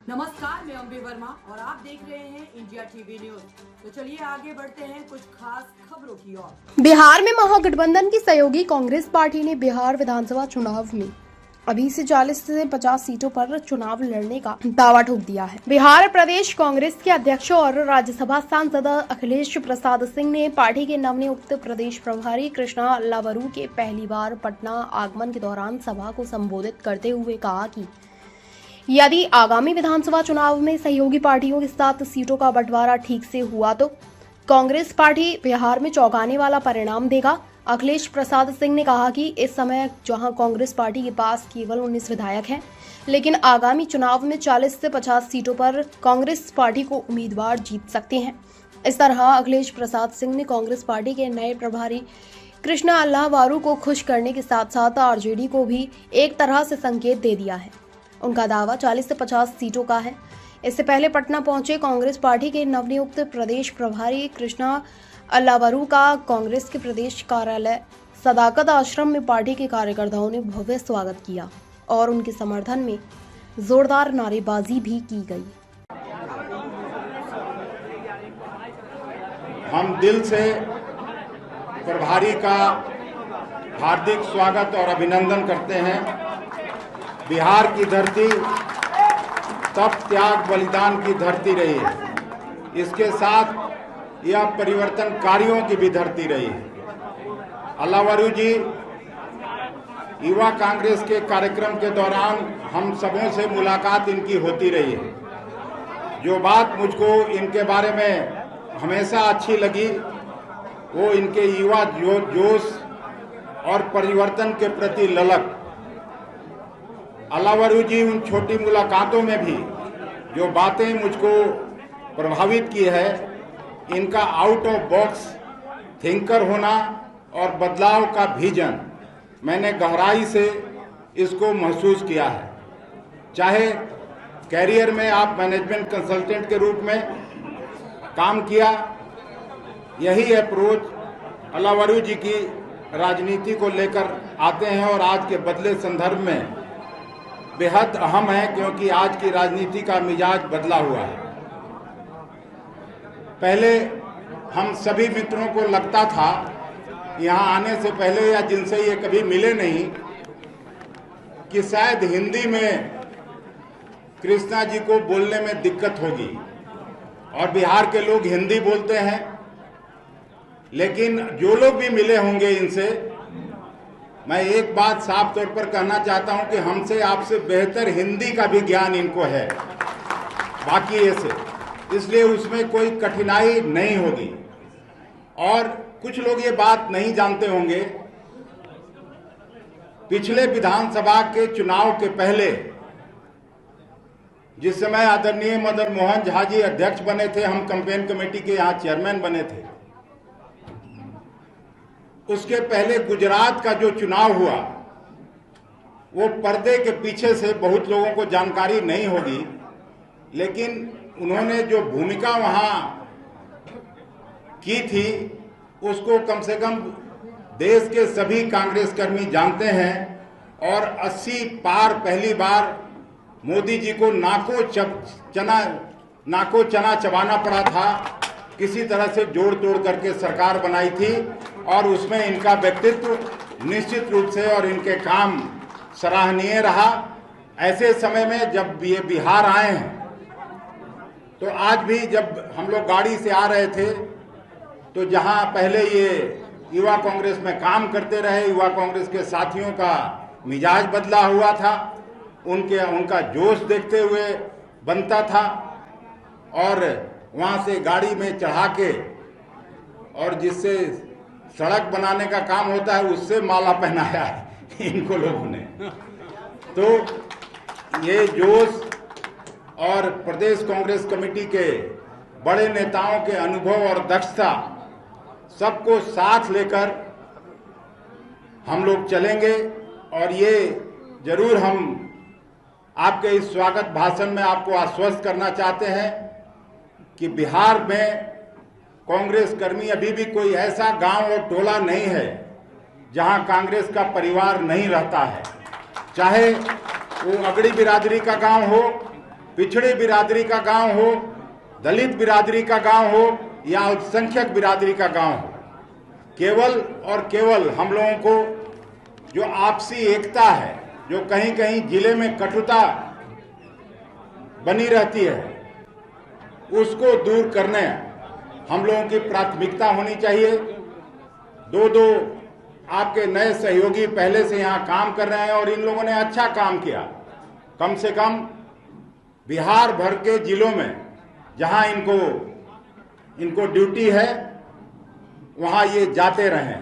नमस्कार, मैं अम्बे वर्मा और आप देख रहे हैं इंडिया टीवी न्यूज। तो चलिए आगे बढ़ते हैं कुछ खास खबरों की ओर। बिहार में महागठबंधन की सहयोगी कांग्रेस पार्टी ने बिहार विधानसभा चुनाव में अभी से 40 से 50 सीटों पर चुनाव लड़ने का दावा ठोक दिया है। बिहार प्रदेश कांग्रेस के अध्यक्ष और राज्यसभा सांसद अखिलेश प्रसाद सिंह ने पार्टी के नवनियुक्त प्रदेश प्रभारी कृष्णा लावरू के पहली बार पटना आगमन के दौरान सभा को संबोधित करते हुए कहा कि यदि आगामी विधानसभा चुनाव में सहयोगी पार्टियों के साथ सीटों का बंटवारा ठीक से हुआ तो कांग्रेस पार्टी बिहार में चौंकाने वाला परिणाम देगा। अखिलेश प्रसाद सिंह ने कहा कि इस समय जहां कांग्रेस पार्टी के पास केवल 19 विधायक हैं, लेकिन आगामी चुनाव में 40 से 50 सीटों पर कांग्रेस पार्टी को उम्मीदवार जीत सकते हैं। इस तरह अखिलेश प्रसाद सिंह ने कांग्रेस पार्टी के नए प्रभारी कृष्णा लावरू को खुश करने के साथ साथ आरजेडी को भी एक तरह से संकेत दे दिया है। उनका दावा 40 से 50 सीटों का है। इससे पहले पटना पहुंचे कांग्रेस पार्टी के नवनियुक्त प्रदेश प्रभारी कृष्णा लावरू का कांग्रेस के प्रदेश कार्यालय सदाकत आश्रम में पार्टी के कार्यकर्ताओं ने भव्य स्वागत किया और उनके समर्थन में जोरदार नारेबाजी भी की गई। हम दिल से प्रभारी का हार्दिक स्वागत और अभिनंदन करते हैं। बिहार की धरती तप त्याग बलिदान की धरती रही है, इसके साथ यह परिवर्तनकारियों की भी धरती रही है। लावरू जी, युवा कांग्रेस के कार्यक्रम के दौरान हम सबों से मुलाकात इनकी होती रही है। जो बात मुझको इनके बारे में हमेशा अच्छी लगी वो इनके युवा जोश और परिवर्तन के प्रति ललक। लावरू जी उन छोटी मुलाकातों में भी जो बातें मुझको प्रभावित की है, इनका आउट ऑफ बॉक्स थिंकर होना और बदलाव का विजन, मैंने गहराई से इसको महसूस किया है। चाहे कैरियर में आप मैनेजमेंट कंसल्टेंट के रूप में काम किया, यही अप्रोच लावरू जी की राजनीति को लेकर आते हैं और आज के बदले संदर्भ में बेहद अहम है, क्योंकि आज की राजनीति का मिजाज बदला हुआ है। पहले हम सभी मित्रों को लगता था यहाँ आने से पहले या जिनसे ये कभी मिले नहीं कि शायद हिंदी में कृष्णा जी को बोलने में दिक्कत होगी, और बिहार के लोग हिंदी बोलते हैं। लेकिन जो लोग भी मिले होंगे इनसे, मैं एक बात साफ तौर पर कहना चाहता हूं कि हमसे आपसे बेहतर हिंदी का भी ज्ञान इनको है बाकी से, इसलिए उसमें कोई कठिनाई नहीं होगी। और कुछ लोग ये बात नहीं जानते होंगे, पिछले विधानसभा के चुनाव के पहले जिस समय आदरणीय मदन मोहन झा जी अध्यक्ष बने थे, हम कैंपेन कमेटी के यहाँ चेयरमैन बने थे। उसके पहले गुजरात का जो चुनाव हुआ वो पर्दे के पीछे से बहुत लोगों को जानकारी नहीं होगी, लेकिन उन्होंने जो भूमिका वहां की थी उसको कम से कम देश के सभी कांग्रेस कर्मी जानते हैं। और 80 पार पहली बार मोदी जी को नाको चना चबाना पड़ा था, किसी तरह से जोड़ तोड़ करके सरकार बनाई थी, और उसमें इनका व्यक्तित्व निश्चित रूप से और इनके काम सराहनीय रहा। ऐसे समय में जब ये बिहार आए हैं, तो आज भी जब हम लोग गाड़ी से आ रहे थे तो जहां पहले ये युवा कांग्रेस में काम करते रहे, युवा कांग्रेस के साथियों का मिजाज बदला हुआ था, उनका जोश देखते हुए बनता था। और वहां से गाड़ी में चढ़ा के, और जिससे सड़क बनाने का काम होता है उससे माला पहनाया है इनको लोगों ने। तो ये जोश और प्रदेश कांग्रेस कमेटी के बड़े नेताओं के अनुभव और दक्षता सबको साथ लेकर हम लोग चलेंगे। और ये जरूर हम आपके इस स्वागत भाषण में आपको आश्वस्त करना चाहते हैं कि बिहार में कांग्रेस कर्मी अभी भी कोई ऐसा गांव और टोला नहीं है जहां कांग्रेस का परिवार नहीं रहता है। चाहे वो अगड़ी बिरादरी का गांव हो पिछड़ी बिरादरी का गांव हो, दलित बिरादरी का गांव हो या अल्पसंख्यक बिरादरी का गांव हो, केवल और केवल हम लोगों को जो आपसी एकता है, जो कहीं कहीं जिले में कटुता बनी रहती है, उसको दूर करने हम लोगों की प्राथमिकता होनी चाहिए। दो आपके नए सहयोगी पहले से यहाँ काम कर रहे हैं और इन लोगों ने अच्छा काम किया। कम से कम बिहार भर के जिलों में जहाँ इनको ड्यूटी है वहाँ ये जाते रहें।